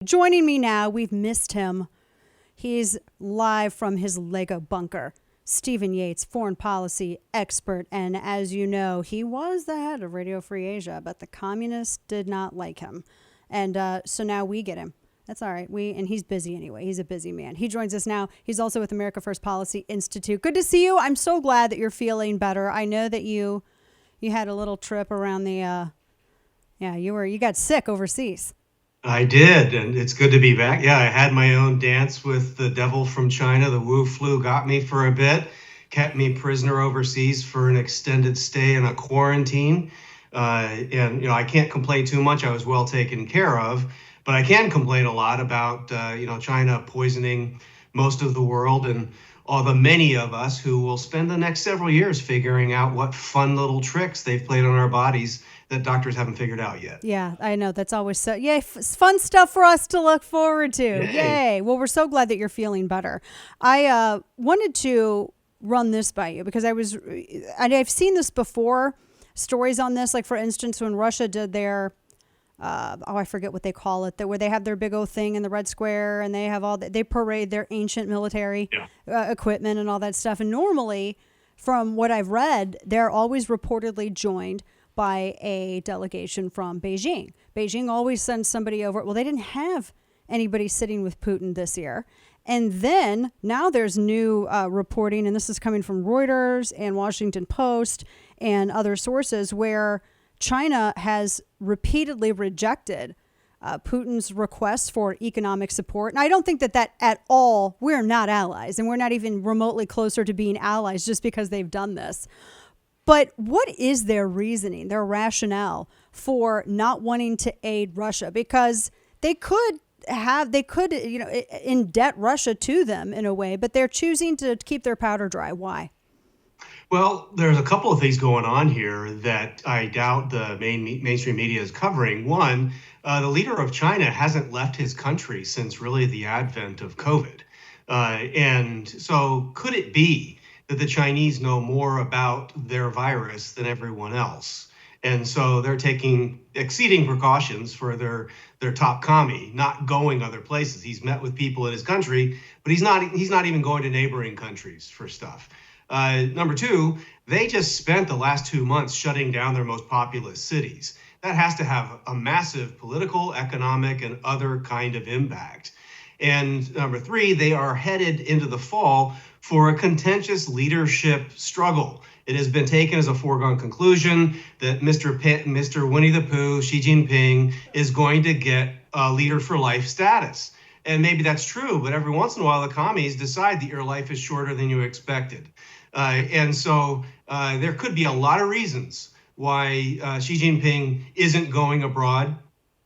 Joining me now, we've missed him. He's live from his Lego bunker. Stephen Yates, foreign policy expert. And as you know, he was the head of Radio Free Asia, but the communists did not like him. And so now we get him. That's all right. And he's busy anyway. He's a busy man. He joins us now. He's also with America First Policy Institute. Good to see you. I'm so glad that you're feeling better. I know that you had a little trip around the you got sick overseas. I did, and it's good to be back. Yeah, I had my own dance with the devil from China. The Wu flu got me for a bit, kept me prisoner overseas for an extended stay in a quarantine. And I can't complain too much. I was well taken care of, but I can complain a lot about China poisoning most of the world and all the many of us who will spend the next several years figuring out what fun little tricks they've played on our bodies that doctors haven't figured out yet. Yeah, I know. That's always so. Yay, fun stuff for us to look forward to. Yay. Well, we're so glad that you're feeling better. I wanted to run this by you because I've seen this before, stories on this. Like, for instance, when Russia did their, I forget what they call it, where they have their big old thing in the Red Square and they have they parade their ancient military equipment and all that stuff. And normally, from what I've read, they're always reportedly joined by a delegation from Beijing. Beijing always sends somebody over. Well, they didn't have anybody sitting with Putin this year. And then now there's new reporting, and this is coming from Reuters and Washington Post and other sources, where China has repeatedly rejected Putin's requests for economic support. And I don't think that at all, we're not allies, and we're not even remotely closer to being allies just because they've done this. But what is their reasoning, their rationale for not wanting to aid Russia? Because they could indebt Russia to them in a way, but they're choosing to keep their powder dry. Why? Well, there's a couple of things going on here that I doubt the mainstream media is covering. One, the leader of China hasn't left his country since really the advent of COVID. And so could it be that the Chinese know more about their virus than everyone else? And so they're taking exceeding precautions for their top commie, not going other places. He's met with people in his country, but he's not even going to neighboring countries for stuff. Number two, they just spent the last 2 months shutting down their most populous cities. That has to have a massive political, economic, and other kind of impact. And number three, they are headed into the fall for a contentious leadership struggle. It has been taken as a foregone conclusion that Mr. Winnie the Pooh, Xi Jinping, is going to get a leader for life status. And maybe that's true, but every once in a while, the commies decide that your life is shorter than you expected. And so there could be a lot of reasons why Xi Jinping isn't going abroad,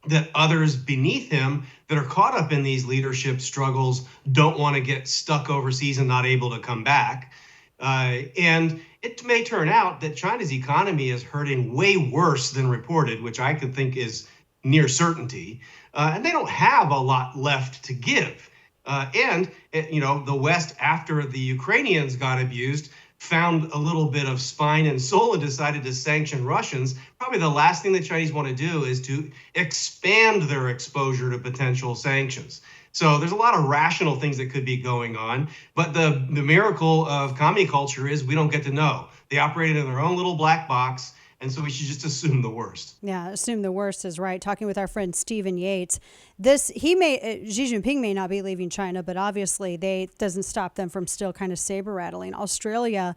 that others beneath him that are caught up in these leadership struggles don't want to get stuck overseas and not able to come back. And it may turn out that China's economy is hurting way worse than reported, which I could think is near certainty. And they don't have a lot left to give. The West, after the Ukrainians got abused, found a little bit of spine and soul and decided to sanction Russians. Probably the last thing the Chinese want to do is to expand their exposure to potential sanctions. So there's a lot of rational things that could be going on. But the miracle of commie culture is we don't get to know. They operate in their own little black box. And so we should just assume the worst. Yeah, assume the worst is right. Talking with our friend Stephen Yates, Xi Jinping may not be leaving China, but obviously doesn't stop them from still kind of saber rattling. Australia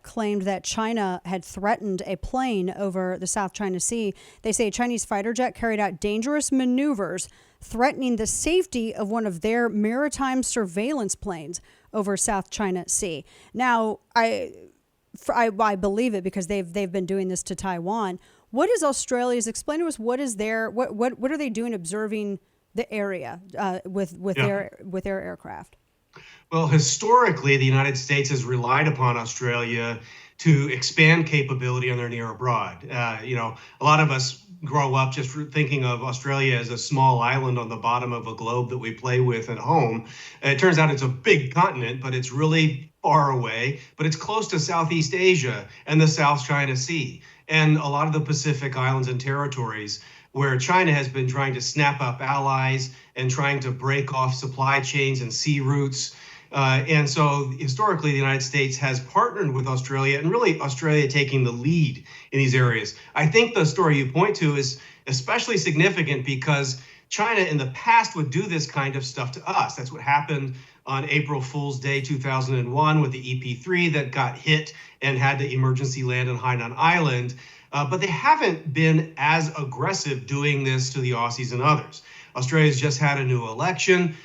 claimed that China had threatened a plane over the South China Sea. They say a Chinese fighter jet carried out dangerous maneuvers, threatening the safety of one of their maritime surveillance planes over South China Sea. Now, I believe it because they've been doing this to Taiwan. What is Australia's? Explain to us what are they doing observing the area with their aircraft? Well, historically, the United States has relied upon Australia to expand capability on their near abroad. A lot of us grow up just thinking of Australia as a small island on the bottom of a globe that we play with at home. It turns out it's a big continent, but it's really far away, but it's close to Southeast Asia and the South China Sea and a lot of the Pacific islands and territories where China has been trying to snap up allies and trying to break off supply chains and sea routes. And so historically, the United States has partnered with Australia, and really Australia taking the lead in these areas. I think the story you point to is especially significant because China in the past would do this kind of stuff to us. That's what happened on April Fool's Day 2001 with the EP3 that got hit and had to emergency land on Hainan Island. But they haven't been as aggressive doing this to the Aussies and others. Australia's just had a new election.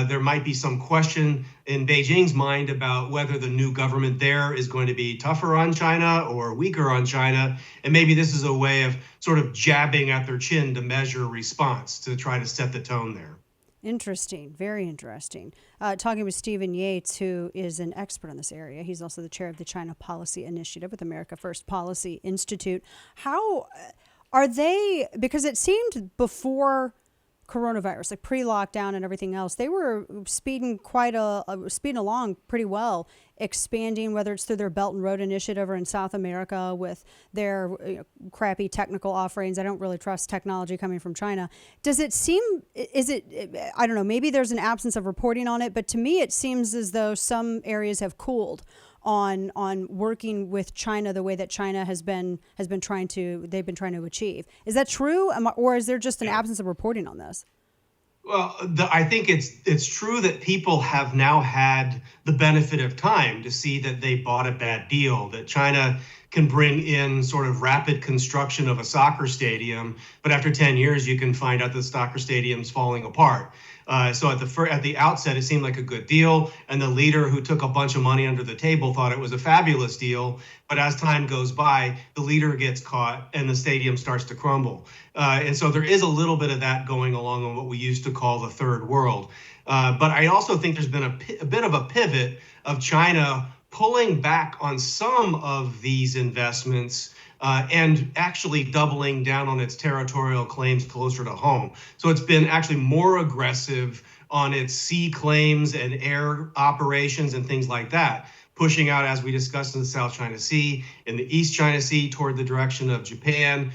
There might be some question in Beijing's mind about whether the new government there is going to be tougher on China or weaker on China. And maybe this is a way of sort of jabbing at their chin to measure response to try to set the tone there. Interesting, very interesting. Talking with Stephen Yates, who is an expert in this area. He's also the chair of the China Policy Initiative with America First Policy Institute. How are they, because it seemed before coronavirus, like pre-lockdown and everything else, they were speeding along pretty well, expanding, whether it's through their Belt and Road Initiative or in South America with their crappy technical offerings. I don't really trust technology coming from China. Does it seem, I don't know, maybe there's an absence of reporting on it, but to me it seems as though some areas have cooled on working with China the way that China has been trying to achieve. Is that true, or is there just an absence of reporting on this? Well, I think it's true that people have now had the benefit of time to see that they bought a bad deal, that China can bring in sort of rapid construction of a soccer stadium, but after 10 years, you can find out the soccer stadium's falling apart. So at the outset, it seemed like a good deal, and the leader who took a bunch of money under the table thought it was a fabulous deal. But as time goes by, the leader gets caught, and the stadium starts to crumble. And so there is a little bit of that going along on what we used to call the third world. But I also think there's been a bit of a pivot of China pulling back on some of these investments and actually doubling down on its territorial claims closer to home. So it's been actually more aggressive on its sea claims and air operations and things like that, pushing out, as we discussed, in the South China Sea, in the East China Sea toward the direction of Japan,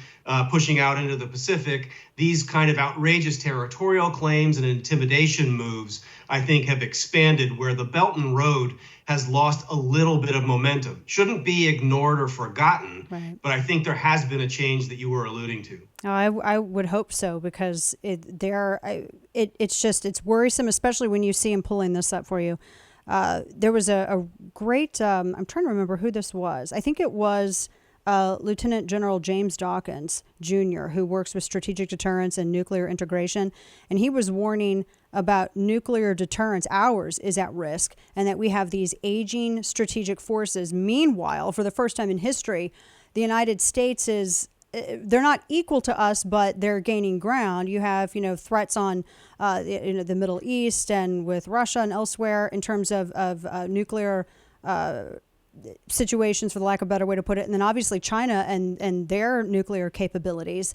pushing out into the Pacific. These kind of outrageous territorial claims and intimidation moves, I think, have expanded where the Belt and Road has lost a little bit of momentum. Shouldn't be ignored or forgotten, right. But I think there has been a change that you were alluding to. Oh, I would hope so, because it's worrisome, especially when you see him pulling this up for you. There was a great, I'm trying to remember who this was. I think it was Lieutenant General James Dawkins Jr., who works with strategic deterrence and nuclear integration. And he was warning about nuclear deterrence. Ours is at risk, and that we have these aging strategic forces. Meanwhile, for the first time in history, the United States they're not equal to us, but they're gaining ground. You have, threats on the Middle East and with Russia and elsewhere in terms of nuclear situations, for the lack of a better way to put it. And then obviously China and their nuclear capabilities.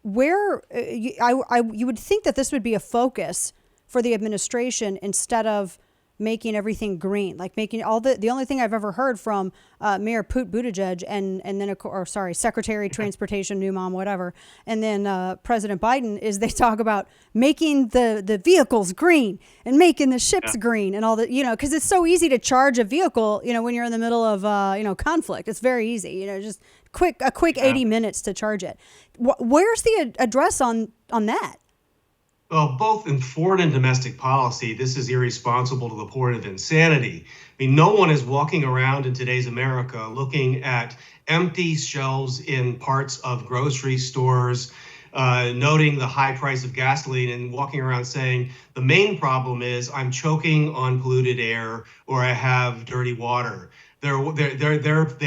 Where you would think that this would be a focus for the administration instead of making everything green, like making the only thing I've ever heard from Mayor Pete Buttigieg and then Secretary of Transportation Newmom, whatever, and then President Biden is they talk about making the vehicles green and making the ships green and all that, because it's so easy to charge a vehicle, when you're in the middle of conflict. It's very easy, just a quick 80 minutes to charge it. Where's the address on that? Well, both in foreign and domestic policy, this is irresponsible to the point of insanity. I mean, no one is walking around in today's America looking at empty shelves in parts of grocery stores, noting the high price of gasoline and walking around saying, the main problem is I'm choking on polluted air or I have dirty water. They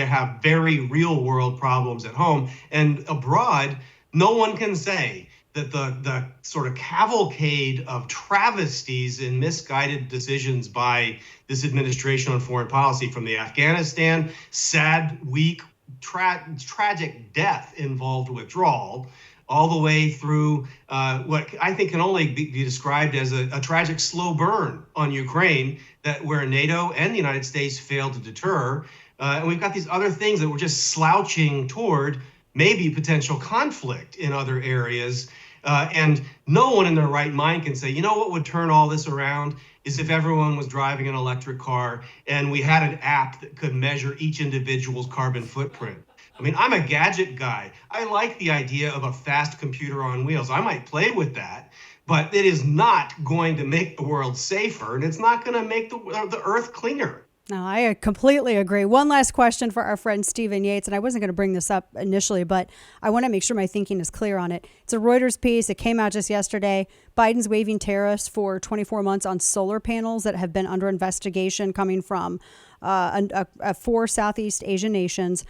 have very real world problems at home, and abroad, no one can say that the sort of cavalcade of travesties and misguided decisions by this administration on foreign policy, from the Afghanistan, sad, weak, tragic death involved withdrawal, all the way through what I think can only be described as a tragic slow burn on Ukraine, where NATO and the United States failed to deter. And we've got these other things that we're just slouching toward, maybe potential conflict in other areas. And no one in their right mind can say, you know what would turn all this around is if everyone was driving an electric car and we had an app that could measure each individual's carbon footprint. I mean, I'm a gadget guy. I like the idea of a fast computer on wheels. I might play with that, but it is not going to make the world safer, and it's not going to make the earth cleaner. No, I completely agree. One last question for our friend Stephen Yates, and I wasn't going to bring this up initially, but I want to make sure my thinking is clear on it. It's a Reuters piece. It came out just yesterday. Biden's waiving tariffs for 24 months on solar panels that have been under investigation coming from 4 Southeast Asian nations,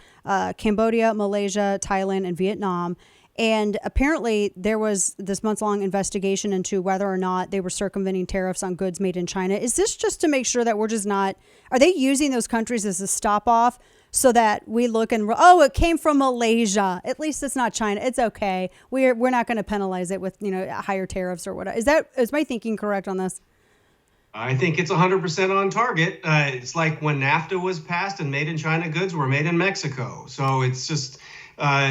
Cambodia, Malaysia, Thailand, and Vietnam. And apparently there was this months-long investigation into whether or not they were circumventing tariffs on goods made in China. Is this just to make sure that we're just not, are they using those countries as a stop-off so that we look and, oh, it came from Malaysia. At least it's not China. It's okay. We're not going to penalize it with, higher tariffs or whatever. Is my thinking correct on this? I think it's 100% on target. It's like when NAFTA was passed and made in China goods were made in Mexico. So it's just...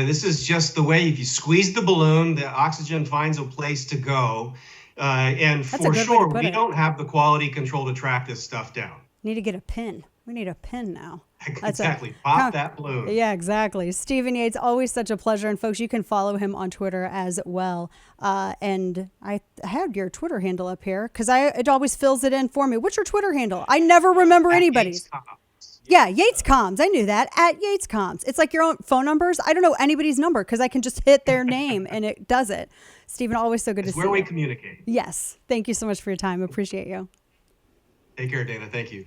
this is just the way, if you squeeze the balloon, the oxygen finds a place to go. And That's for a good way sure, to put we it. don't have the quality control to track this stuff down. Need to get a pin. We need a pin now. Exactly. Pop that balloon. Yeah, exactly. Stephen Yates, always such a pleasure. And folks, you can follow him on Twitter as well. And I had your Twitter handle up here because it always fills it in for me. What's your Twitter handle? I never remember anybody's. Yeah, Yates Comms. I knew that. At Yates Comms. It's like your own phone numbers. I don't know anybody's number because I can just hit their name and it does it. Stephen, always so good to see you. It's where we communicate. Yes. Thank you so much for your time. Appreciate you. Take care, Dana. Thank you.